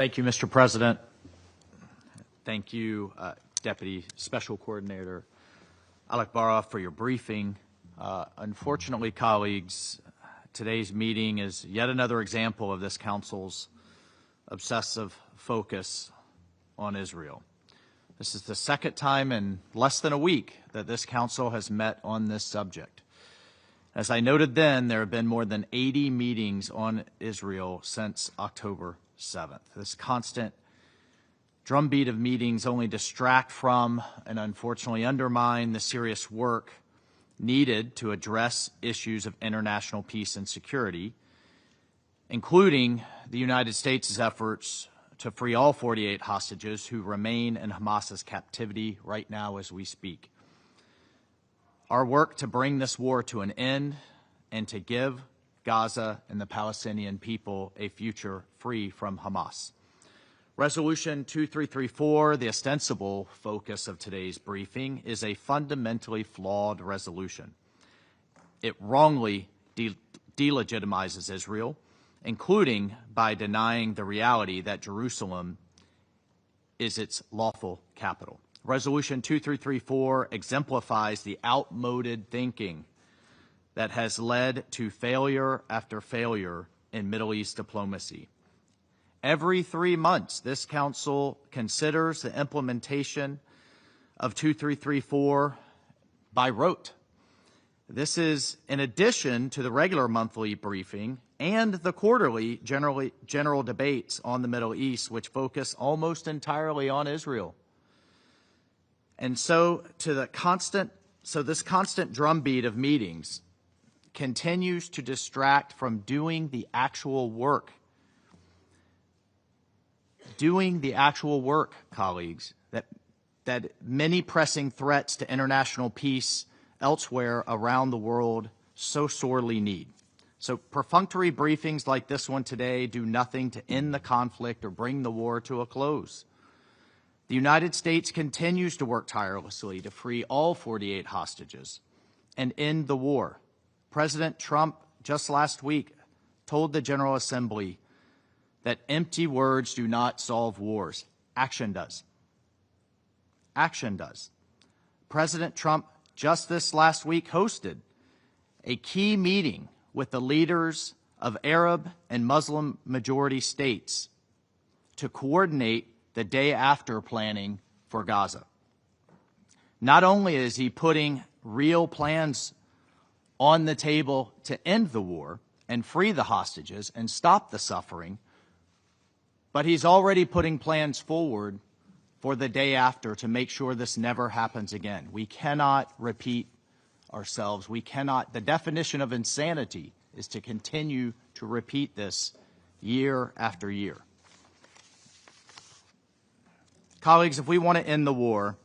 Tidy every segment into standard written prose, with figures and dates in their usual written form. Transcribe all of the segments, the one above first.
Thank you, Mr. President. Thank you, Deputy Special Coordinator Alec Barra, for your briefing. Unfortunately, colleagues, today's meeting is yet another example of this Council's obsessive focus on Israel. This is the second time in less than a week that this Council has met on this subject. As I noted then, there have been more than 80 meetings on Israel since October 7th. This constant drumbeat of meetings only distract from and unfortunately undermine the serious work needed to address issues of international peace and security, including the United States' efforts to free all 48 hostages who remain in Hamas's captivity right now as we speak. Our work to bring this war to an end and to give Gaza and the Palestinian people a future free from Hamas. Resolution 2334, the ostensible focus of today's briefing, is a fundamentally flawed resolution. It wrongly delegitimizes Israel, including by denying the reality that Jerusalem is its lawful capital. Resolution 2334 exemplifies the outmoded thinking that has led to failure after failure in Middle East diplomacy. Every 3 months, this Council considers the implementation of 2334 by rote. This is in addition to the regular monthly briefing and the quarterly general debates on the Middle East, which focus almost entirely on Israel. And so this constant drumbeat of meetings continues to distract from doing the actual work. Doing the actual work, colleagues, that many pressing threats to international peace elsewhere around the world so sorely need. So perfunctory briefings like this one today do nothing to end the conflict or bring the war to a close. The United States continues to work tirelessly to free all 48 hostages and end the war. President Trump just last week told the General Assembly that empty words do not solve wars. Action does. Action does. President Trump just this last week hosted a key meeting with the leaders of Arab and Muslim majority states to coordinate the day after planning for Gaza. Not only is he putting real plans on the table to end the war and free the hostages and stop the suffering, but he's already putting plans forward for the day after to make sure this never happens again. We cannot repeat ourselves. We cannot. The definition of insanity is to continue to repeat this year after year. Colleagues, if we want to end the war,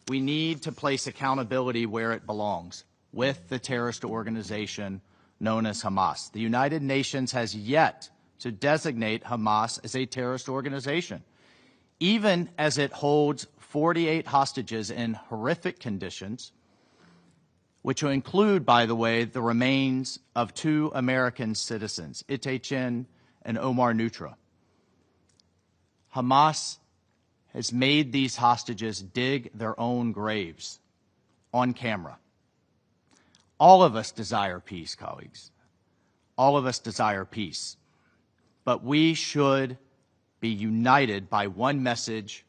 we need to place accountability where it belongs, with the terrorist organization known as Hamas. The United Nations has yet to designate Hamas as a terrorist organization, even as it holds 48 hostages in horrific conditions, which will include, by the way, the remains of 2 American citizens, Itachin and Omar Nutra. Hamas has made these hostages dig their own graves on camera. All of us desire peace, colleagues. All of us desire peace. But we should be united by one message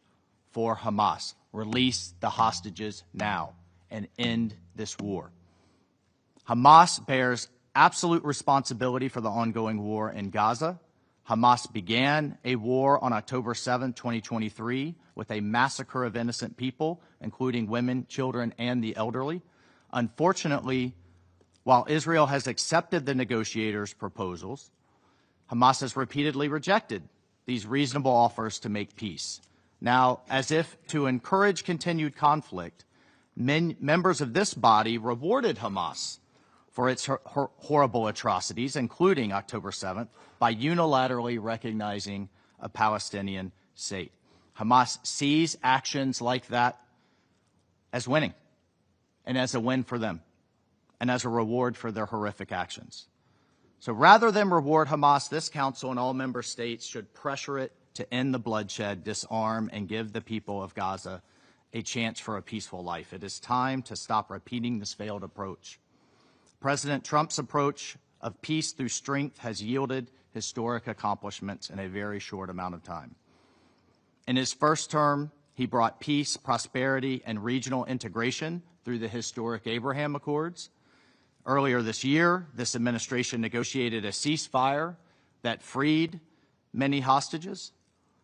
for Hamas: release the hostages now and end this war. Hamas bears absolute responsibility for the ongoing war in Gaza. Hamas began a war on October 7, 2023, with a massacre of innocent people, including women, children, and the elderly. Unfortunately, while Israel has accepted the negotiators' proposals, Hamas has repeatedly rejected these reasonable offers to make peace. Now, as if to encourage continued conflict, members of this body rewarded Hamas for its horrible atrocities, including October 7th, by unilaterally recognizing a Palestinian state. Hamas sees actions like that as winning and as a win for them and as a reward for their horrific actions. So rather than reward Hamas, this council and all member states should pressure it to end the bloodshed, disarm, and give the people of Gaza a chance for a peaceful life. It is time to stop repeating this failed approach. President Trump's approach of peace through strength has yielded historic accomplishments in a very short amount of time. In his first term, he brought peace, prosperity, and regional integration through the historic Abraham Accords. Earlier this year, this administration negotiated a ceasefire that freed many hostages.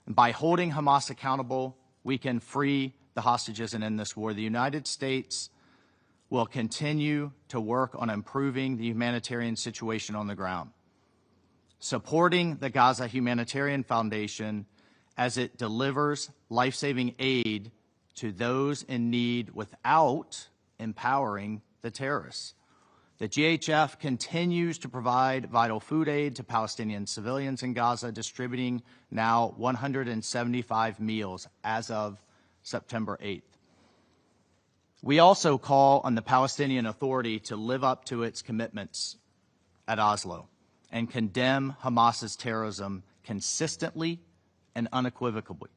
And by holding Hamas accountable, we can free the hostages and end this war. The United States will continue to work on improving the humanitarian situation on the ground, supporting the Gaza Humanitarian Foundation as it delivers life-saving aid to those in need without empowering the terrorists. The GHF continues to provide vital food aid to Palestinian civilians in Gaza, distributing now 175 meals as of September 8th. We also call on the Palestinian Authority to live up to its commitments at Oslo and condemn Hamas's terrorism consistently and unequivocally,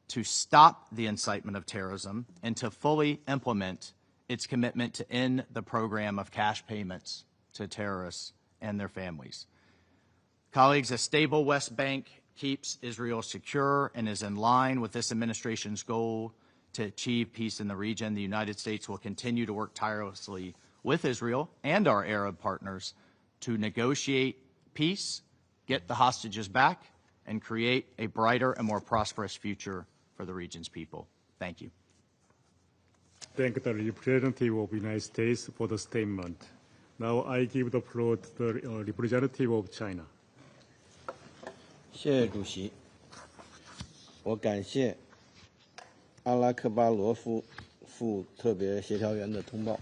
to stop the incitement of terrorism and to fully implement its commitment to end the program of cash payments to terrorists and their families. Colleagues, a stable West Bank keeps Israel secure and is in line with this administration's goal to achieve peace in the region. The United States will continue to work tirelessly with Israel and our Arab partners to negotiate peace, get the hostages back, and create a brighter and more prosperous future for the region's people. Thank you. Thank the representative of the United States for the statement. Now I give the floor to the representative of China. 谢谢主席，我感谢阿拉克巴罗夫副特别协调员的通报。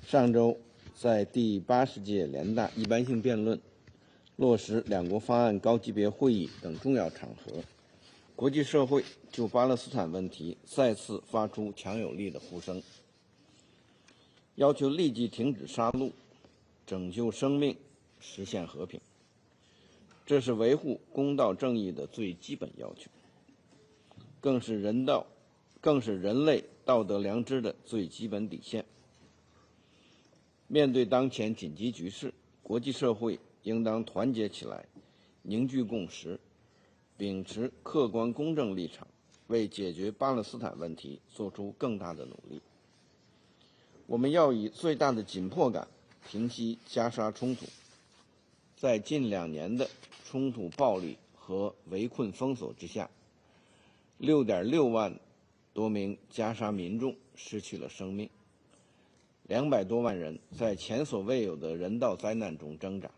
上周在第80届联大一般性辩论、落实两国方案高级别会议等重要场合，国际社会就巴勒斯坦问题再次发出强有力的呼声，要求立即停止杀戮，拯救生命，实现和平。这是维护公道正义的最基本要求，更是人类道德良知的最基本底线。面对当前紧急局势，国际社会应当团结起来，凝聚共识，秉持客观公正立场，为解决巴勒斯坦问题做出更大的努力。我们要以最大的紧迫感平息加沙冲突。在近2年的冲突暴力和围困封锁之下，6.6万多名加沙民众失去了生命，200多万人在前所未有的人道灾难中挣扎。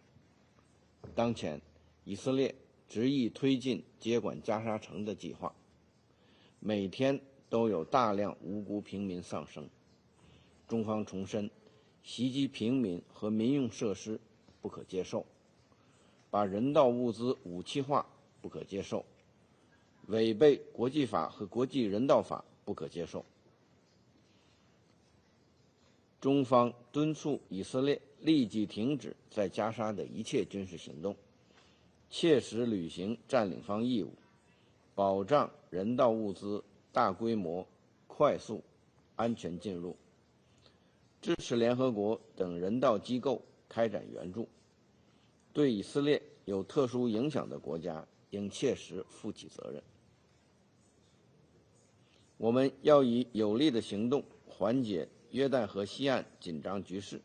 当前，以色列执意推进接管加沙城的计划，每天都有大量无辜平民丧生。中方重申，袭击平民和民用设施不可接受，把人道物资武器化不可接受，违背国际法和国际人道法不可接受。中方敦促以色列立即停止在加沙的一切军事行动，切实履行占领方义务，保障人道物资大规模、快速、安全进入，支持联合国等人道机构开展援助。对以色列有特殊影响的国家应切实负起责任。我们要以有力的行动缓解约旦河西岸紧张局势，